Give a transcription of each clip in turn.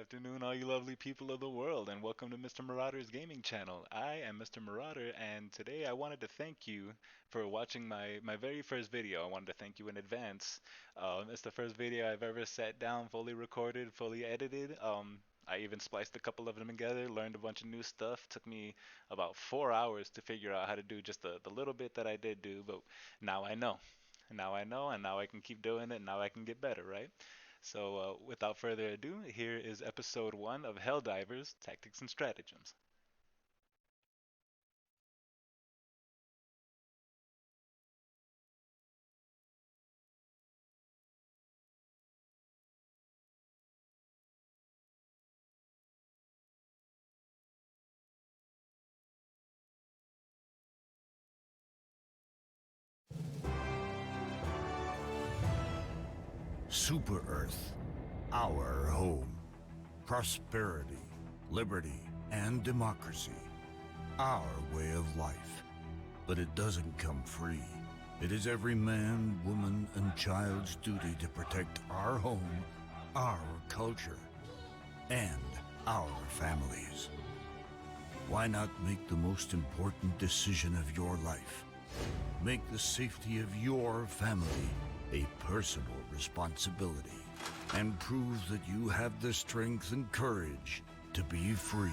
afternoon, all you lovely people of the world, and welcome to Mr. Marauder's gaming channel. I am Mr. Marauder, and today I wanted to thank you for watching my very first video. I wanted to thank you in advance. It's the first video I've ever sat down, fully recorded, fully edited. I even spliced a couple of them together, learned a bunch of new stuff. Took me about 4 hours to figure out how to do just the little bit that I did do, but now I know. Now I know, and now I can keep doing it, and now I can get better, right? So, without further ado, here is episode 1 of Helldivers Tactics and Stratagems. Super Earth, our home. Prosperity, liberty, and democracy. Our way of life. But it doesn't come free. It is every man, woman, and child's duty to protect our home, our culture, and our families. Why not make the most important decision of your life? Make the safety of your family a personal responsibility, and prove that you have the strength and courage to be free.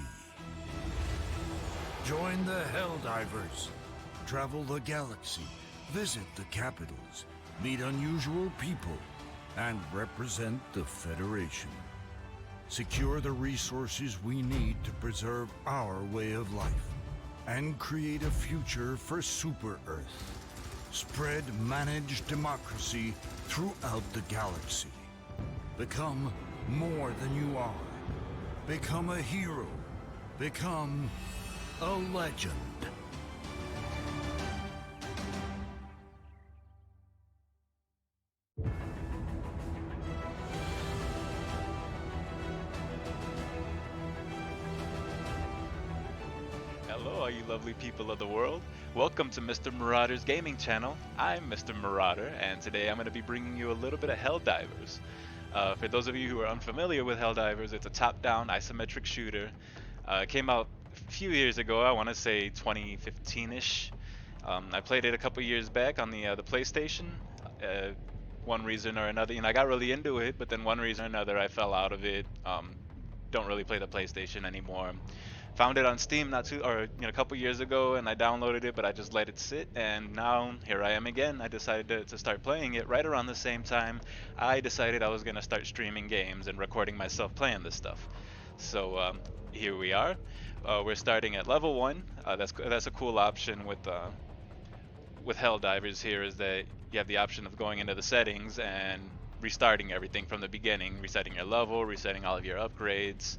Join the Helldivers. Travel the galaxy, visit the capitals, meet unusual people, and represent the Federation. Secure the resources we need to preserve our way of life, and create a future for Super Earth. Spread managed democracy throughout the galaxy. Become more than you are. Become a hero. Become a legend. Hello, all you lovely people of the world. Welcome to Mr. Marauder's gaming channel. I'm Mr. Marauder, and today I'm going to be bringing you a little bit of Helldivers. For those of you who are unfamiliar with Helldivers, it's a top-down isometric shooter. It came out a few years ago, I want to say 2015-ish. I played it a couple years back on the PlayStation. One reason or another, I got really into it, but then one reason or another I fell out of it. Don't really play the PlayStation anymore. Found it on Steam a couple years ago, and I downloaded it, but I just let it sit, and now here I am again. I decided to start playing it right around the same time I decided I was going to start streaming games and recording myself playing this stuff. So here we are. We're starting at level 1. That's a cool option with Helldivers here, is that you have the option of going into the settings and restarting everything from the beginning, resetting your level, resetting all of your upgrades.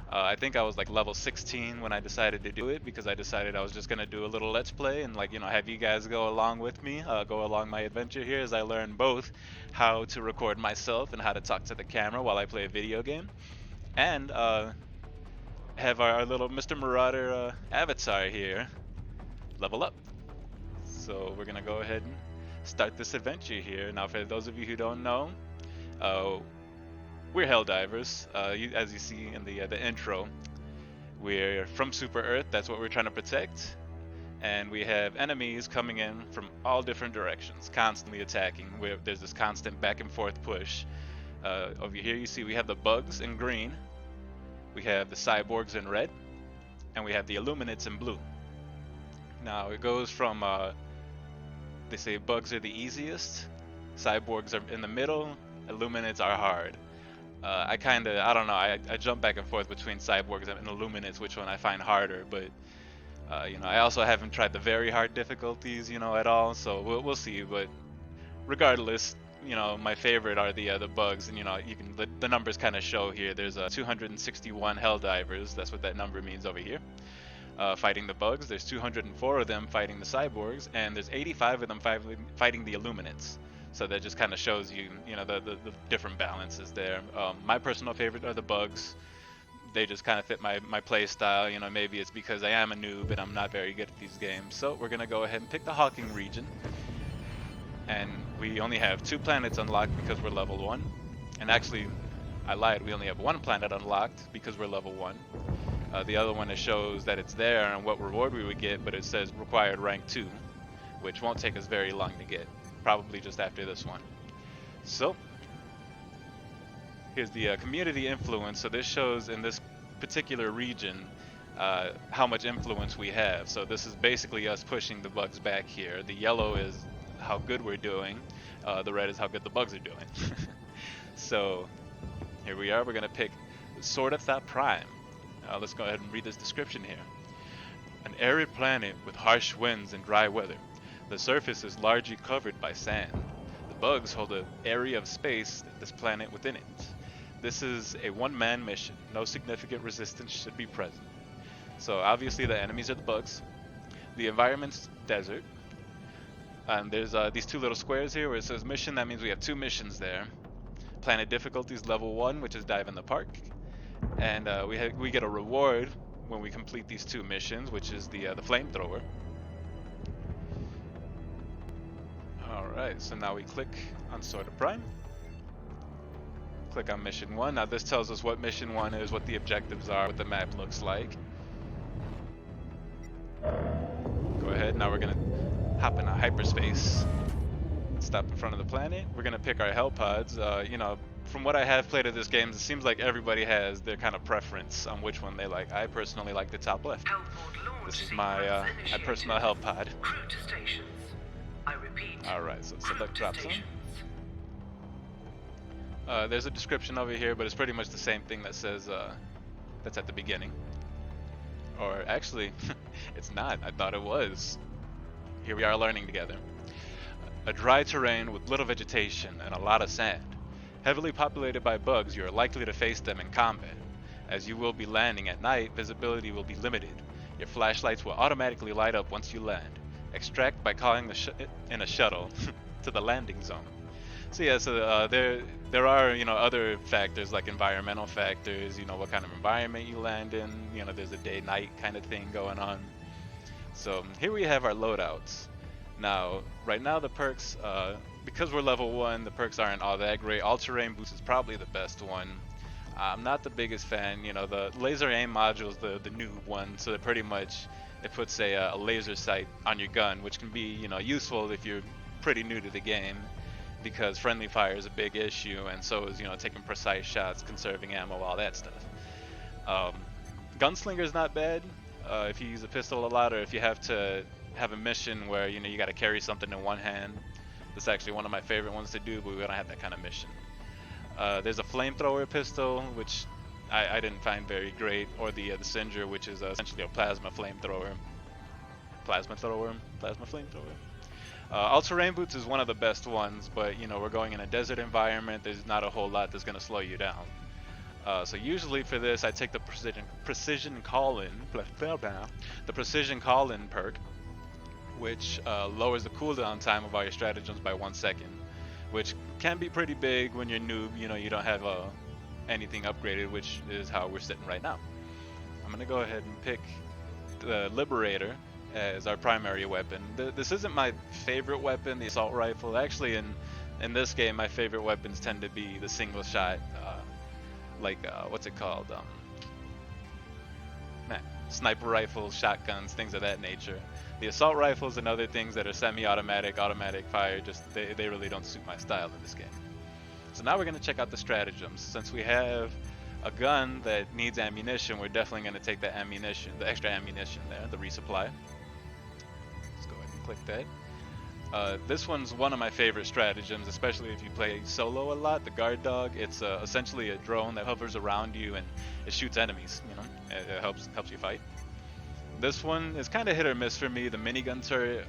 I think I was like level 16 when I decided to do it, because I decided I was just gonna do a little let's play and have you guys go along with me, go along my adventure here as I learn both how to record myself and how to talk to the camera while I play a video game, and have our little Mr. Marauder avatar here level up. So we're gonna go ahead and start this adventure here. Now, for those of you who don't know, we're Helldivers. As you see in the intro, we're from Super Earth. That's what we're trying to protect. And we have enemies coming in from all different directions, constantly attacking. There's this constant back and forth push. Over here you see we have the bugs in green, we have the cyborgs in red, and we have the Illuminates in blue. Now it goes from, they say bugs are the easiest, cyborgs are in the middle, Illuminates are hard. I don't know, I jump back and forth between cyborgs and Illuminates, which one I find harder, but I also haven't tried the very hard difficulties, at all, so we'll see. But regardless, my favorite are the bugs, and the numbers kind of show here. There's 261 Helldivers, that's what that number means over here, fighting the bugs. There's 204 of them fighting the cyborgs, and there's 85 of them fighting the Illuminates. So that just kind of shows you, the different balances there. My personal favorite are the bugs. They just kind of fit my play style. Maybe it's because I am a noob and I'm not very good at these games. So we're gonna go ahead and pick the Hawking region. And we only have 2 planets unlocked because we're level 1. And actually, I lied, we only have one planet unlocked because we're level 1. The other one, it shows that it's there and what reward we would get, but it says required rank 2, which won't take us very long to get, probably just after this one. So, here's the community influence. So this shows in this particular region how much influence we have. So this is basically us pushing the bugs back here. The yellow is how good we're doing. The red is how good the bugs are doing. So here we are. We're going to pick Sortatha Prime. Let's go ahead and read this description here. An arid planet with harsh winds and dry weather. The surface is largely covered by sand. The bugs hold an area of space, this planet within it. This is a one-man mission. No significant resistance should be present. So obviously the enemies are the bugs. The environment's desert. And there's these two little squares here where it says mission. That means we have 2 missions there. Planet difficulty is level 1, which is dive in the park. And we get a reward when we complete these 2 missions, which is the flamethrower. Alright, so now we click on Sorta Prime. Click on mission 1. Now this tells us what mission 1 is, what the objectives are, what the map looks like. Go ahead, now we're gonna hop into hyperspace. Stop in front of the planet. We're gonna pick our hell pods. You know, from what I have played of this game, it seems like everybody has their kind of preference on which one they like. I personally like the top left. This is my personal hell pod. Alright, so select drop zone. There's a description over here, but it's pretty much the same thing that says that's at the beginning. Or actually, it's not. I thought it was. Here we are learning together. A dry terrain with little vegetation and a lot of sand. Heavily populated by bugs, you are likely to face them in combat. As you will be landing at night, visibility will be limited. Your flashlights will automatically light up once you land. Extract by calling in a shuttle to the landing zone. So yeah, so there are, you know, other factors like environmental factors, you know, what kind of environment you land in, you know, there's a day-night kind of thing going on. So here we have our loadouts. Now, right now the perks, because we're level 1, the perks aren't all that great. All-terrain boost is probably the best one. I'm not the biggest fan, you know, the laser aim module is the noob one, so pretty much it puts a laser sight on your gun, which can be, you know, useful if you're pretty new to the game, because friendly fire is a big issue, and so is, you know, taking precise shots, conserving ammo, all that stuff. Gunslinger's not bad if you use a pistol a lot, or if you have to have a mission where, you know, you got to carry something in one hand. That's actually one of my favorite ones to do, but we don't have that kind of mission. There's a flamethrower pistol, which I didn't find very great, or the Singer, which is essentially a plasma flamethrower. Plasma flamethrower. All-terrain boots is one of the best ones, but, you know, we're going in a desert environment. There's not a whole lot that's going to slow you down. So usually for this, I take the precision call-in, the precision call-in perk, which lowers the cooldown time of all your stratagems by 1 second, which can be pretty big when you're noob. You know, you don't have anything upgraded, which is how we're sitting right now. I'm gonna go ahead and pick the Liberator as our primary weapon. This isn't my favorite weapon, the assault rifle. Actually, in this game, my favorite weapons tend to be the single shot, what's it called? Sniper rifles, shotguns, things of that nature. The assault rifles and other things that are semi-automatic, automatic fire, just they really don't suit my style in this game. So now we're going to check out the stratagems. Since we have a gun that needs ammunition, we're definitely going to take the ammunition, the extra ammunition there, the resupply. Let's go ahead and click that. This one's one of my favorite stratagems, especially if you play solo a lot. The guard dog, it's essentially a drone that hovers around you and it shoots enemies. You know, it helps you fight. This one is kind of hit or miss for me. The minigun turret,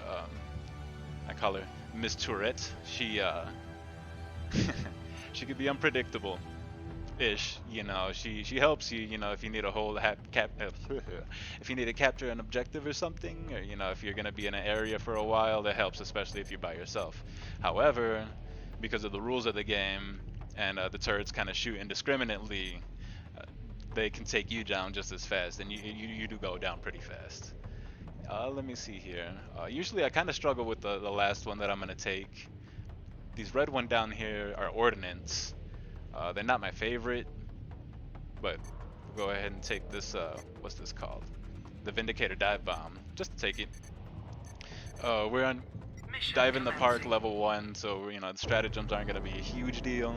I call her Miss Tourette. She she could be unpredictable. Ish, you know, she helps you, you know, if you need a if you need to capture an objective or something, or, you know, if you're going to be in an area for a while, that helps, especially if you're by yourself. However, because of the rules of the game and the turrets kind of shoot indiscriminately, they can take you down just as fast, and you do go down pretty fast. Let me see here. Usually I kind of struggle with the last one that I'm going to take. These red one down here are ordnance. They're not my favorite. but we'll go ahead and take this, what's this called? The Vindicator Dive Bomb. Just take it. We're on Dive in the Park level 1, so you know the stratagems aren't going to be a huge deal.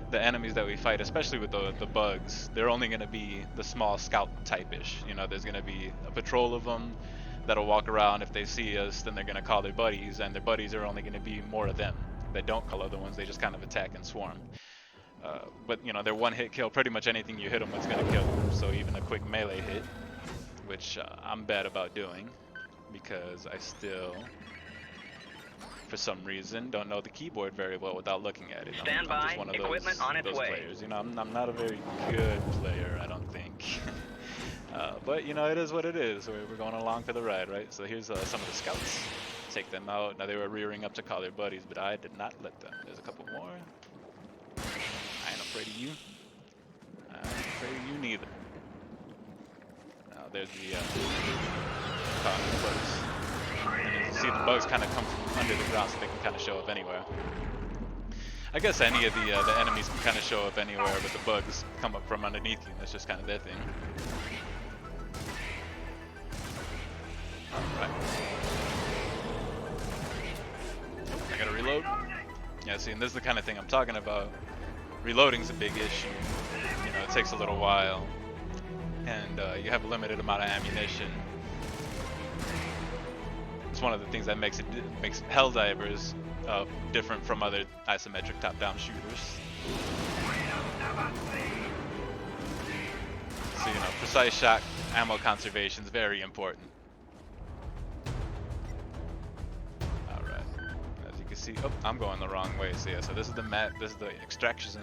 The enemies that we fight, especially with the bugs, they're only going to be the small scout type-ish. You know, there's going to be a patrol of them that'll walk around. If they see us, then they're going to call their buddies, and their buddies are only going to be more of them. They don't call other ones, they just kind of attack and swarm. But you know, they're one-hit kill. Pretty much anything you hit them with is going to kill them. So even a quick melee hit, which I'm bad about doing, because I still, for some reason, don't know the keyboard very well without looking at it. Stand I'm by. just one of Equipment on its way. players. You know, I'm not a very good player, I don't think. But you know, it is what it is. We're going along for the ride, right? So here's some of the scouts. Take them out. Now they were rearing up to call their buddies, but I did not let them. There's a couple more. I ain't afraid of you. I ain't afraid of you neither. Now there's the bugs. And you see the bugs kind of come from under the ground, so they can kind of show up anywhere. I guess any of the enemies can kind of show up anywhere, but the bugs come up from underneath you. That's just kind of their thing. Alright. I gotta reload. Yeah, see, and this is the kind of thing I'm talking about. Reloading's a big issue. You know, it takes a little while, and you have a limited amount of ammunition. It's one of the things that makes Helldivers different from other isometric top-down shooters. So, you know, precise shot ammo conservation is very important. See, oh, I'm going the wrong way. So yeah, so this is the map. This is the extraction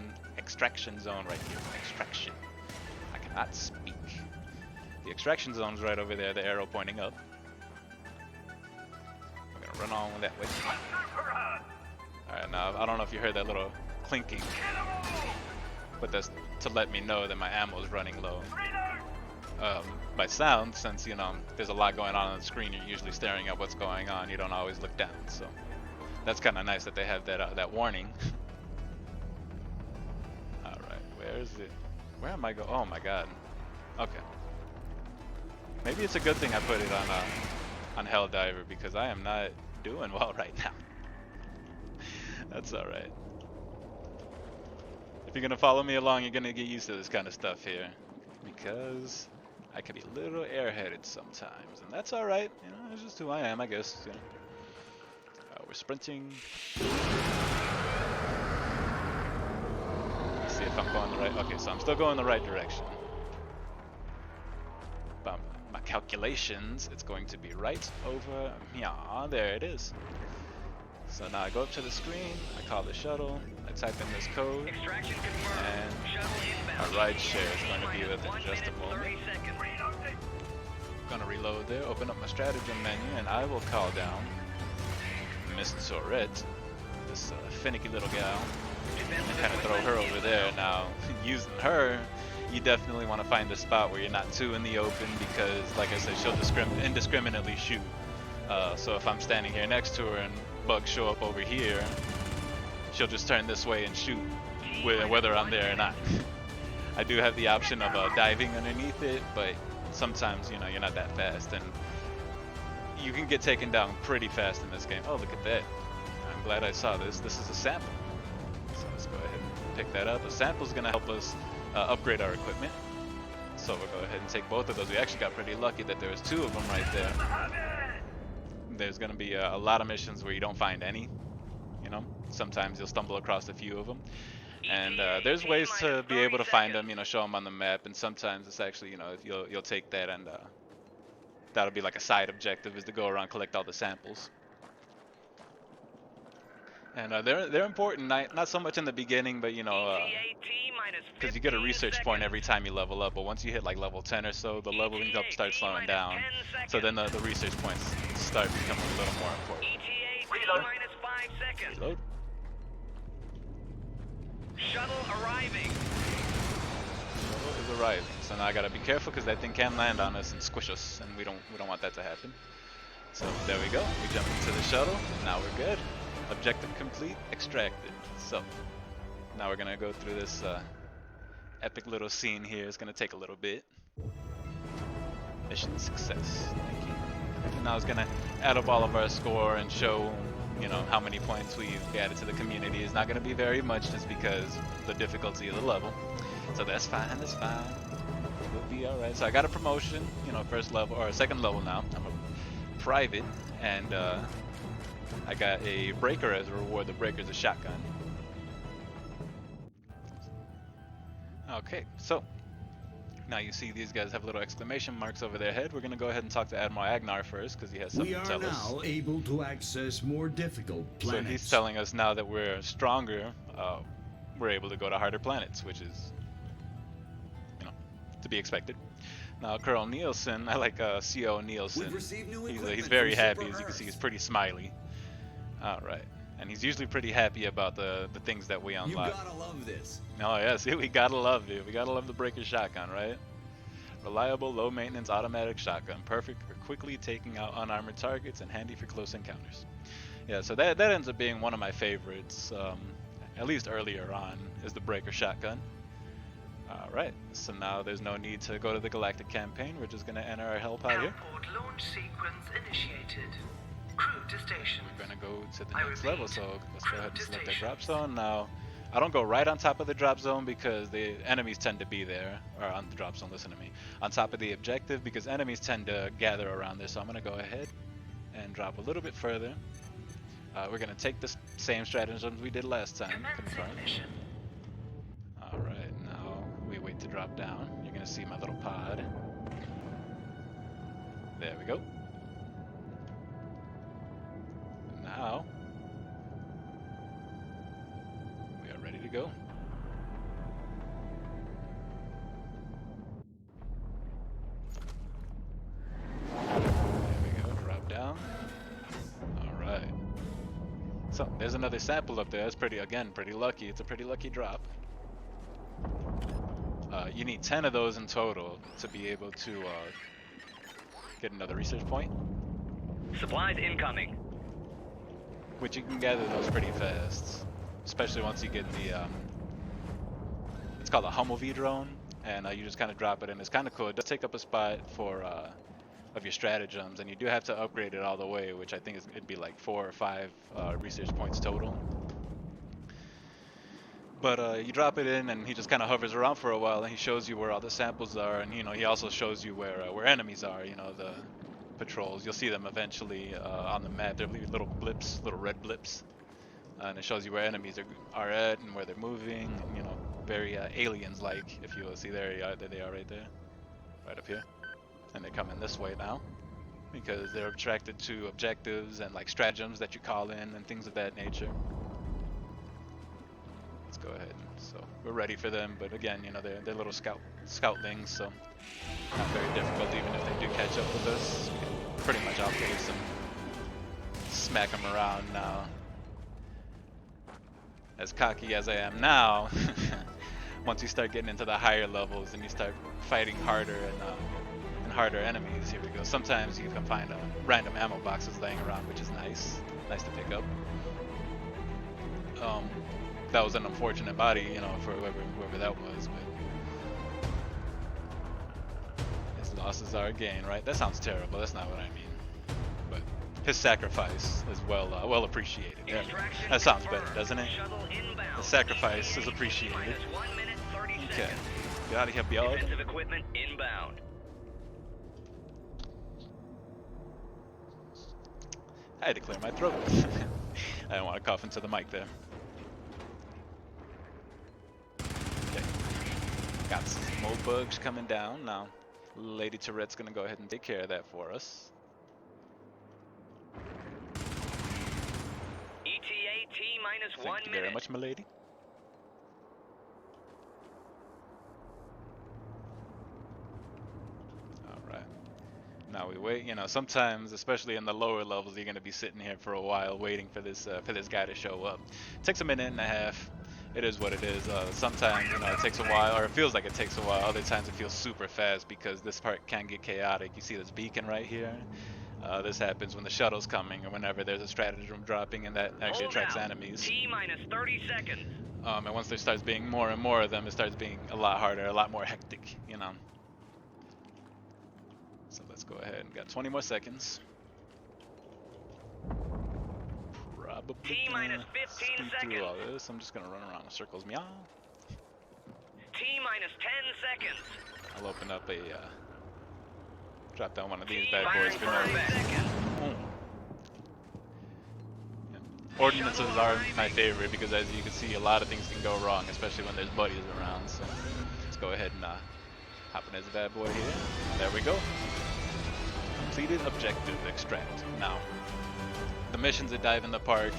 zone right here. Extraction. I cannot speak. The extraction zone's right over there. The arrow pointing up. We're gonna run on that way. All right, now I don't know if you heard that little clinking, but that's to let me know that my ammo is running low. By sound, since you know there's a lot going on the screen, you're usually staring at what's going on. You don't always look down, so. That's kind of nice that they have that warning. All right, where is it? Where am I going? Oh my God. Okay. Maybe it's a good thing I put it on Helldiver, because I am not doing well right now. That's all right. If you're gonna follow me along, you're gonna get used to this kind of stuff here, because I can be a little airheaded sometimes, and that's all right. You know, it's just who I am, I guess. You know. We're sprinting. Let's see if I'm going the right. Okay, so I'm still going the right direction. By my calculations, it's going to be right over. Yeah, there it is. So now I go up to the screen. I call the shuttle. I type in this code, and our ride share is going to be within just a moment. I'm gonna reload there. Open up my stratagem menu, and I will call down Miss Tourette, this finicky little gal, and kind of throw her over there. Now, using her, you definitely want to find a spot where you're not too in the open, because, like I said, she'll indiscriminately shoot. So if I'm standing here next to her and bugs show up over here, she'll just turn this way and shoot, whether I'm there or not. I do have the option of diving underneath it, but sometimes, you know, you're not that fast, and you can get taken down pretty fast in this game. Oh, look at that. I'm glad I saw this. This is a sample. So let's go ahead and pick that up. A sample is going to help us upgrade our equipment. So we'll go ahead and take both of those. We actually got pretty lucky that there was two of them right there. There's going to be a lot of missions where you don't find any. You know, sometimes you'll stumble across a few of them. And there's ways to be able to find them, you know, show them on the map. And sometimes it's actually, you know, if you'll take that, and that'll be like a side objective, is to go around collect all the samples. And they're important, not so much in the beginning, but you know, because you get a research point every time you level up. But once you hit like level 10 or so, the leveling up starts slowing down. So then the research points start becoming a little more important. Reload. Shuttle arriving. Shuttle is arriving. So now I gotta be careful, because that thing can land on us and squish us, and we don't want that to happen. So there we go. We jump into the shuttle. Now we're good. Objective complete. Extracted. So now we're gonna go through this epic little scene here is going to take a little bit. Mission success. Thank you. And now it's going to add up all of our score and show, you know, how many points we've added to the community. It's not going to be very much just because the difficulty of the level. So that's fine, that's fine. We'll be alright. So I got a promotion, you know, first level, or second level now. I'm a private, and I got a breaker as a reward. The breaker's a shotgun. Okay, so now you see these guys have little exclamation marks over their head. We're going to go ahead and talk to Admiral Agnar first because he has something to tell us. We are now able to access more difficult planets. So he's telling us now that we're stronger, we're able to go to harder planets, which is, you know, to be expected. Now Colonel Nielsen, I like CO Nielsen. He's very happy, as you can see. He's pretty smiley. All right. And he's usually pretty happy about the things that we unlock. You gotta love this. Oh yeah, see, we gotta love it. We gotta love the breaker shotgun, right? Reliable, low maintenance, automatic shotgun. Perfect for quickly taking out unarmored targets and handy for close encounters. Yeah, so that ends up being one of my favorites, at least earlier on, is the breaker shotgun. Alright, so now there's no need to go to the Galactic campaign. We're just gonna enter our hell pod here. Airport launch sequence initiated. Crew to station. We're gonna go to the next level, so let's go ahead and select our drop zone. Now, I don't go right on top of the drop zone because the enemies tend to be there, or on the drop zone, listen to me, on top of the objective because enemies tend to gather around there. So I'm gonna go ahead and drop a little bit further. We're gonna take the same stratagems we did last time. Confirm. Alright, now we wait to drop down. You're gonna see my little pod. There we go. Now we are ready to go. There we go, drop down. Alright. So there's another sample up there. That's pretty lucky. It's a pretty lucky drop. You need 10 of those in total to be able to get another research point. Supplies incoming. Which you can gather those pretty fast, especially once you get the, it's called a Humvee drone, and you just kind of drop it in. It's kind of cool. It does take up a spot for, of your stratagems, and you do have to upgrade it all the way, which I think it'd be like 4 or 5 research points total. But you drop it in, and he just kind of hovers around for a while, and he shows you where all the samples are, and you know he also shows you where enemies are. You know, the patrols. You'll see them eventually on the map. They're little blips, little red blips, and it shows you where enemies are at and where they're moving. You know, very aliens-like. If you will see, there they are right there, right up here, and they're coming this way now because they're attracted to objectives and like stratagems that you call in and things of that nature. Let's go ahead. So we're ready for them, but again, you know, they're little scoutlings, so not very difficult. Even if they do catch up with us, we can pretty much outpace them, smack them around now. As cocky as I am now, once you start getting into the higher levels and you start fighting harder and harder enemies, here we go. Sometimes you can find random ammo boxes laying around, which is nice to pick up. That was an unfortunate body, you know, for whoever that was, but his losses are a gain, right? That sounds terrible. That's not what I mean. But his sacrifice is well appreciated. Yeah. That sounds better, doesn't it? The sacrifice is appreciated. Okay, get out of here, Bjorn. Defensive equipment inbound. I had to clear my throat. I didn't want to cough into the mic there. Got some more bugs coming down. Now, Lady Tourette's gonna go ahead and take care of that for us. ETA T-minus 1 minute. Thank you very much, milady. Alright. Now we wait. You know, sometimes, especially in the lower levels, you're gonna be sitting here for a while waiting for this guy to show up. It takes a minute and a half. It is what it is. Sometimes, you know, it takes a while, or it feels like it takes a while. Other times it feels super fast because this part can get chaotic. You see this beacon right here? This happens when the shuttle's coming or whenever there's a stratagem dropping, and that actually attracts enemies. T-minus 30 seconds. And once there starts being more and more of them, it starts being a lot harder, a lot more hectic, you know. So let's go ahead and got 20 more seconds. Probably T-minus gonna 15 speed through all seconds. this. I'm just gonna run around in circles. Meow. T-minus 10 seconds. I'll open up a drop down one of these bad boys T-minus for no 5 reason. seconds. Boom. Ordinances are my favorite because, as you can see, a lot of things can go wrong, especially when there's buddies around. So let's go ahead and hop in this bad boy here. There we go. Completed objective, extract. Now, the missions that dive in the park,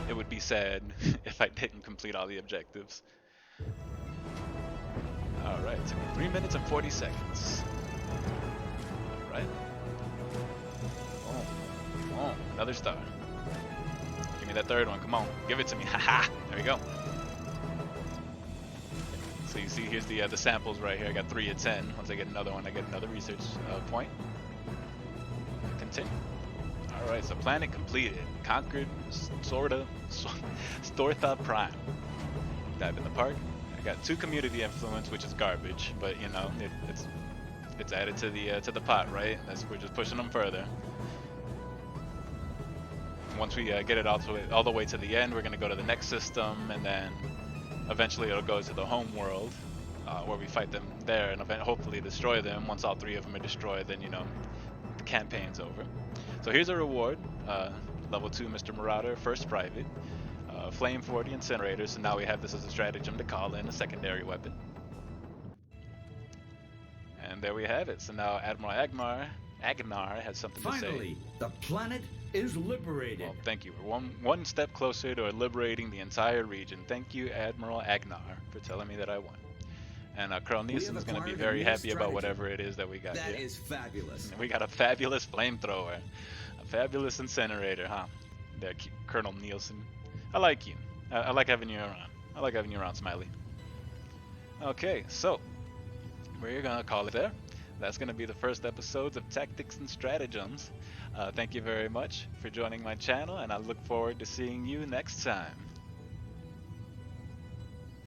it would be sad if I didn't complete all the objectives. Alright, took me 3 minutes and 40 seconds. Alright. Oh, another star. Give me that third one, come on, give it to me, haha! There we go. So you see, here's the samples right here. I got 3 of 10. Once I get another one, I get another research point. Continue. Alright, so planet completed. Conquered, sorta, Stortha Prime. Dive in the park. I got 2 community influence, which is garbage, but you know, it's added to the pot, right? We're just pushing them further. Once we get it all the way to the end, we're gonna go to the next system, and then eventually it'll go to the home world, where we fight them there, and hopefully destroy them. Once all 3 of them are destroyed, then you know, the campaign's over. So here's a reward. Level 2 Mr. Marrader, first private. Flame for the incinerator, so now we have this as a stratagem to call in a secondary weapon. And there we have it. So now Admiral Agnar has something to say. Finally, the planet is liberated. Well, thank you. We're one step closer to liberating the entire region. Thank you, Admiral Agnar, for telling me that I won. And Colonel Nielsen is going to be very happy about whatever it is that we got here. That is fabulous. And we got a fabulous flamethrower. A fabulous incinerator, huh? There, Colonel Nielsen. I like you. I like having you around. I like having you around, Smiley. Okay, so we're gonna call it there. That's gonna be the first episodes of Tactics and Stratagems. Thank you very much for joining my channel, and I look forward to seeing you next time.